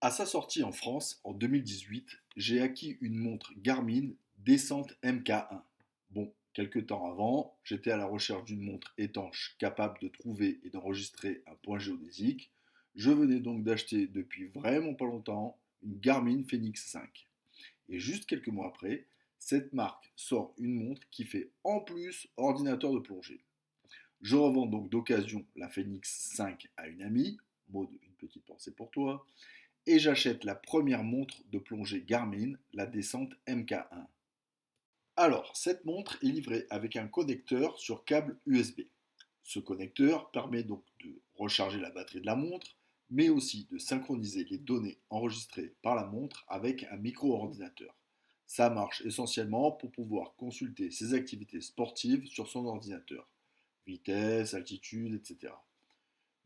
À sa sortie en France en 2018, j'ai acquis une montre Garmin Descente MK1. Bon, quelques temps avant, j'étais à la recherche d'une montre étanche capable de trouver et d'enregistrer un point géodésique. Je venais donc d'acheter depuis vraiment pas longtemps une Garmin Fenix 5. Et juste quelques mois après, cette marque sort une montre qui fait en plus ordinateur de plongée. Je revends donc d'occasion la Fenix 5 à une amie, Maud, une petite pensée pour toi, et j'achète la première montre de plongée Garmin, la descente MK1. Alors, cette montre est livrée avec un connecteur sur câble USB. Ce connecteur permet donc de recharger la batterie de la montre, mais aussi de synchroniser les données enregistrées par la montre avec un micro-ordinateur. Ça marche essentiellement pour pouvoir consulter ses activités sportives sur son ordinateur, vitesse, altitude, etc.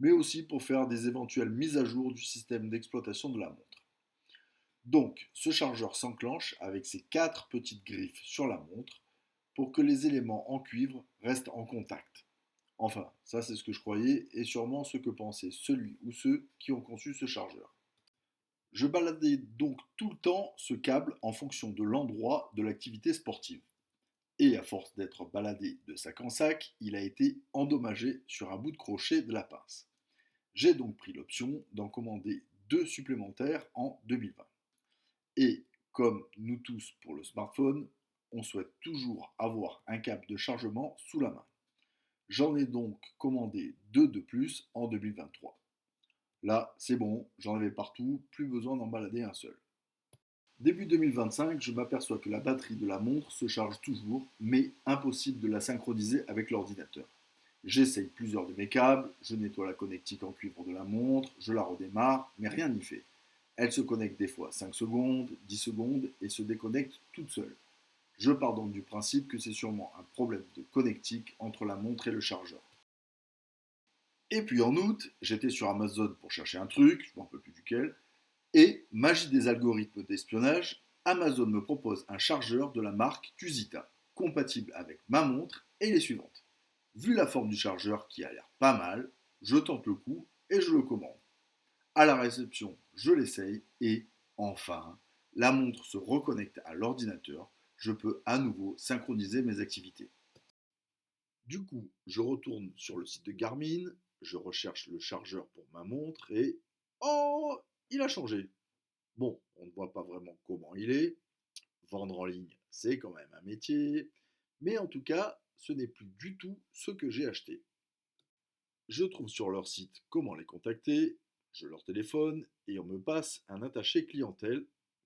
Mais aussi pour faire des éventuelles mises à jour du système d'exploitation de la montre. Donc, ce chargeur s'enclenche avec ses quatre petites griffes sur la montre pour que les éléments en cuivre restent en contact. Enfin, ça c'est ce que je croyais et sûrement ce que pensait celui ou ceux qui ont conçu ce chargeur. Je baladais donc tout le temps ce câble en fonction de l'endroit de l'activité sportive. Et à force d'être baladé de sac en sac, il a été endommagé sur un bout de crochet de la pince. J'ai donc pris l'option d'en commander deux supplémentaires en 2020. Et comme nous tous pour le smartphone, on souhaite toujours avoir un câble de chargement sous la main. J'en ai donc commandé deux de plus en 2023. Là, c'est bon, j'en avais partout, plus besoin d'en balader un seul. Début 2025, je m'aperçois que la batterie de la montre se charge toujours, mais impossible de la synchroniser avec l'ordinateur. J'essaye plusieurs de mes câbles, je nettoie la connectique en cuivre de la montre, je la redémarre, mais rien n'y fait. Elle se connecte des fois 5 secondes, 10 secondes et se déconnecte toute seule. Je pars donc du principe que c'est sûrement un problème de connectique entre la montre et le chargeur. Et puis en août, j'étais sur Amazon pour chercher un truc, je ne me rappelle plus duquel, et, magie des algorithmes d'espionnage, Amazon me propose un chargeur de la marque Tusita, compatible avec ma montre et les suivantes. Vu la forme du chargeur qui a l'air pas mal, je tente le coup et je le commande. À la réception, je l'essaye et, enfin, la montre se reconnecte à l'ordinateur. Je peux à nouveau synchroniser mes activités. Du coup, je retourne sur le site de Garmin, je recherche le chargeur pour ma montre et... Oh, il a changé. Bon, on ne voit pas vraiment comment il est. Vendre en ligne, c'est quand même un métier. Mais en tout cas, ce n'est plus du tout ce que j'ai acheté. Je trouve sur leur site comment les contacter, je leur téléphone et on me passe un attaché clientèle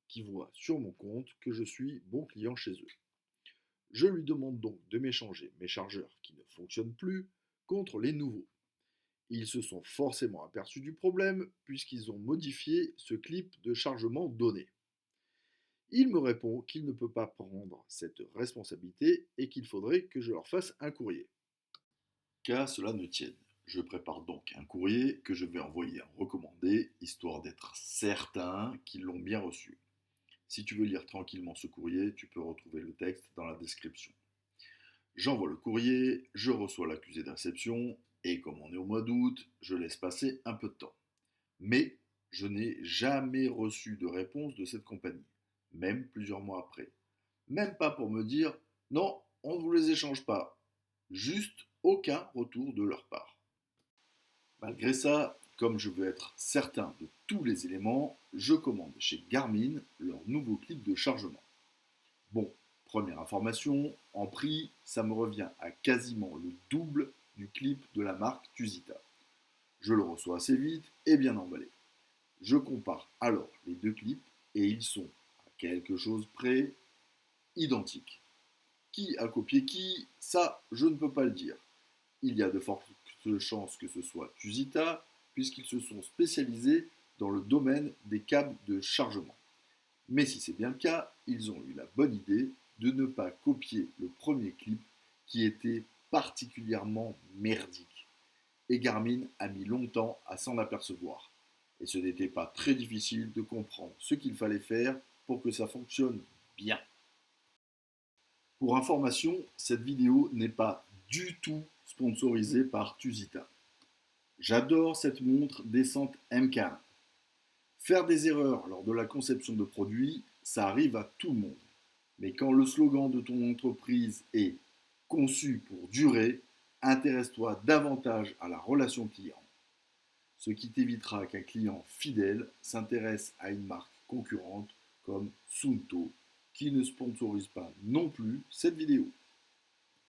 qui voit sur mon compte que je suis bon client chez eux. Je lui demande donc de m'échanger mes chargeurs qui ne fonctionnent plus contre les nouveaux. Ils se sont forcément aperçus du problème puisqu'ils ont modifié ce clip de chargement donné. Il me répond qu'il ne peut pas prendre cette responsabilité et qu'il faudrait que je leur fasse un courrier. Qu'à cela ne tienne, je prépare donc un courrier que je vais envoyer en recommandé, histoire d'être certain qu'ils l'ont bien reçu. Si tu veux lire tranquillement ce courrier, tu peux retrouver le texte dans la description. J'envoie le courrier, je reçois l'accusé de réception, et comme on est au mois d'août, je laisse passer un peu de temps. Mais je n'ai jamais reçu de réponse de cette compagnie, même plusieurs mois après. Même pas pour me dire non, on ne vous les échange pas. Juste aucun retour de leur part. Malgré ça, comme je veux être certain de tous les éléments, je commande chez Garmin leur nouveau clip de chargement. Bon, première information, en prix, ça me revient à quasiment le double du clip de la marque Tusita. Je le reçois assez vite et bien emballé. Je compare alors les deux clips et ils sont, à quelque chose près, identiques. Qui a copié qui, ça, je ne peux pas le dire. Il y a de fortes chances que ce soit Tusita, puisqu'ils se sont spécialisés dans le domaine des câbles de chargement. Mais si c'est bien le cas, ils ont eu la bonne idée de ne pas copier le premier clip qui était particulièrement merdique. Et Garmin a mis longtemps à s'en apercevoir. Et ce n'était pas très difficile de comprendre ce qu'il fallait faire pour que ça fonctionne bien. Pour information, cette vidéo n'est pas du tout sponsorisée par Tusita. J'adore cette montre descente MK1. Faire des erreurs lors de la conception de produits, ça arrive à tout le monde. Mais quand le slogan de ton entreprise est conçu pour durer, intéresse-toi davantage à la relation client, ce qui t'évitera qu'un client fidèle s'intéresse à une marque concurrente comme Sunto, qui ne sponsorise pas non plus cette vidéo.